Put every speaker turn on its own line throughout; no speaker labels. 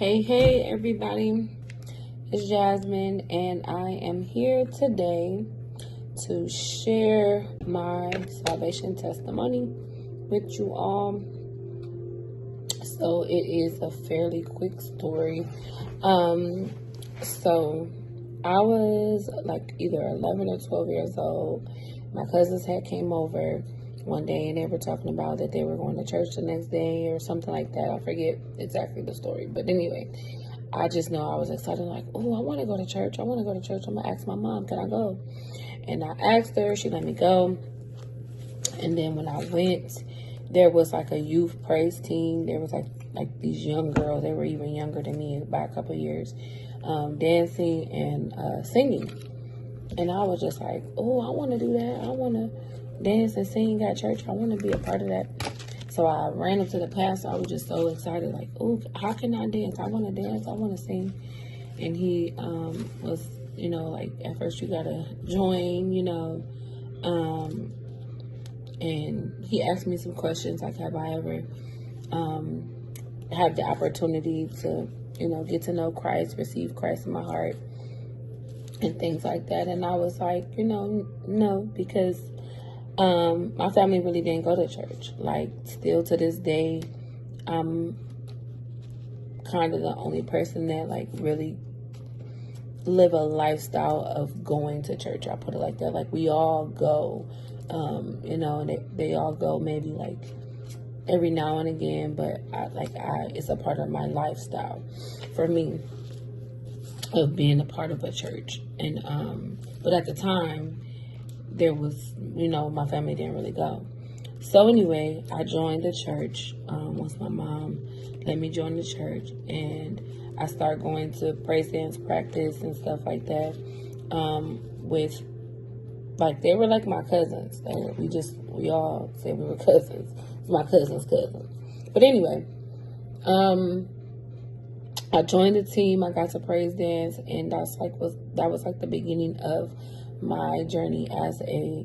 Hey, everybody. It's Jasmine, and I am here today to share my salvation testimony with you all. So, it is a fairly quick story. So I was like either 11 or 12 years old. My cousins had came over one day and they were talking about that they were going to church the next day or something like that. I forget exactly the story. But anyway, I just know I was excited, like, oh, I want to go to church. I'm going to ask my mom, can I go? And I asked her, she let me go. And then when I went, there was like a youth praise team. There was like these young girls. They were even younger than me by a couple of years, dancing and singing. And I was just like, oh, I want to do that. I want to dance and sing at church. I want to be a part of that. So I ran up to the pastor. I was just so excited, like, oh, how can I dance? I want to dance. I want to sing. And he was, like, at first you got to join, and he asked me some questions, like, have I ever had the opportunity to, get to know Christ, receive Christ in my heart, and things like that. And I was like, no, because my family really didn't go to church. Like, still to this day, I'm kind of the only person that, like, really live a lifestyle of going to church. I put it like that. Like, we all go, and they all go maybe, like, every now and again, but it's a part of my lifestyle for me of being a part of a church. And but at the time there was, my family didn't really go. So anyway, I joined the church once my mom let me join the church, and I started going to praise dance practice and stuff like that with, like, they were like my cousins. We all said we were cousins. It's my cousin's cousin. But anyway, I joined the team. I got to praise dance, and that was like the beginning of my journey as a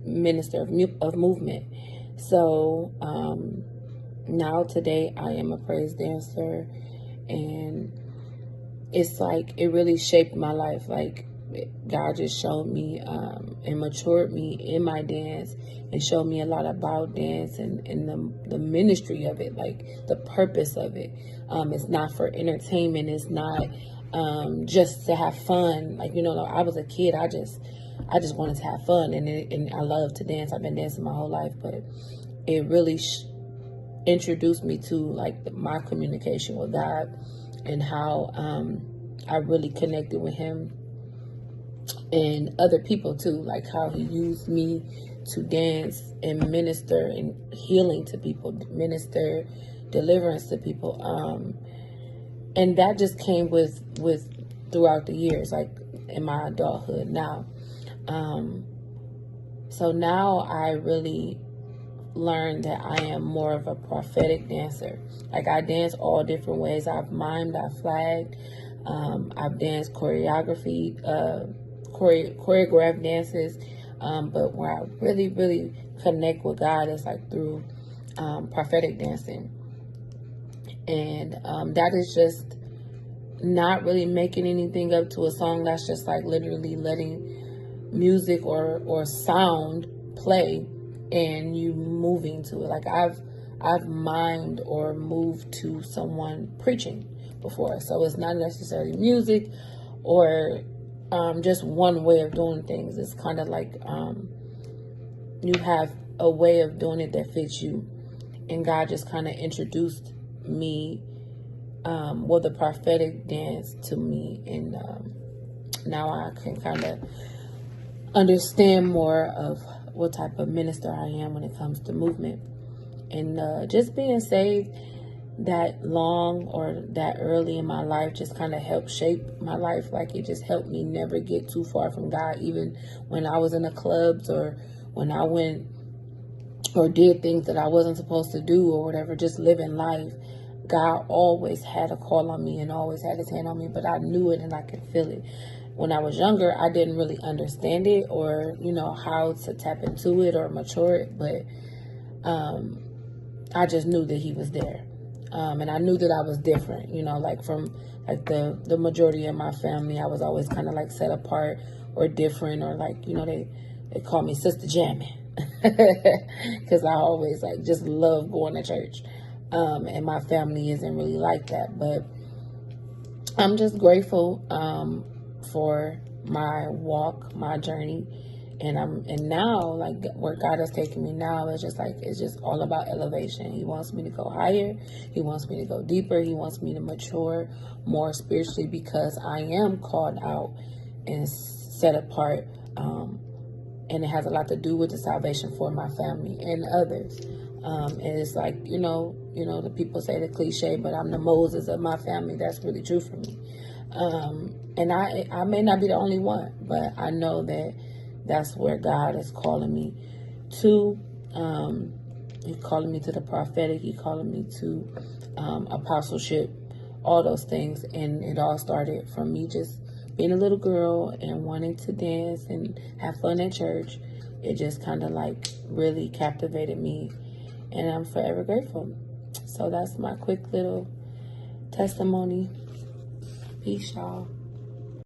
minister of movement. So now today I am a praise dancer, and it's like it really shaped my life. Like, God just showed me and matured me in my dance and showed me a lot about dance and the ministry of it, like the purpose of it. It's not for entertainment. It's not just to have fun. Like, I was a kid. I just wanted to have fun, and I love to dance. I've been dancing my whole life, but it really introduced me to, like, my communication with God and how I really connected with Him and other people too, like how He used me to dance and minister and healing to people, minister deliverance to people, and that just came with throughout the years, like in my adulthood now. So now I really learned that I am more of a prophetic dancer. Like, I dance all different ways. I've mimed, I've flagged, I've danced choreographed dances, but where I really, really connect with God is like through prophetic dancing. And that is just not really making anything up to a song. That's just like literally letting music or sound play and you moving to it. Like, I've mimed or moved to someone preaching before, so it's not necessarily music or just one way of doing things. It's kind of like you have a way of doing it that fits you, and God just kind of introduced me the prophetic dance to me, and now I can kind of understand more of what type of minister I am when it comes to movement. And just being saved that long or that early in my life just kind of helped shape my life. Like, it just helped me never get too far from God, even when I was in the clubs or when I went or did things that I wasn't supposed to do or whatever, just living life. God always had a call on me and always had His hand on me, but I knew it and I could feel it. When I was younger, I didn't really understand it or, how to tap into it or mature it, but I just knew that He was there. And I knew that I was different, you know, like from like the majority of my family. I was always kind of like set apart or different, or like, you know, they call me Sister Jammmen because I always like just love going to church. And my family isn't really like that, but I'm just grateful for my walk, my journey, and now like where God has taken me now is just like it's just all about elevation. He wants me to go higher. He wants me to go deeper. He wants me to mature more spiritually because I am called out and set apart. And it has a lot to do with the salvation for my family and others. And it's like, you know, the people say the cliche, but I'm the Moses of my family. That's really true for me. And I may not be the only one, but I know that that's where God is calling me to. He's calling me to the prophetic. He's calling me to apostleship, all those things. And it all started from me just being a little girl and wanting to dance and have fun at church. It just kind of like really captivated me, and I'm forever grateful. So that's my quick little testimony. Peace, y'all.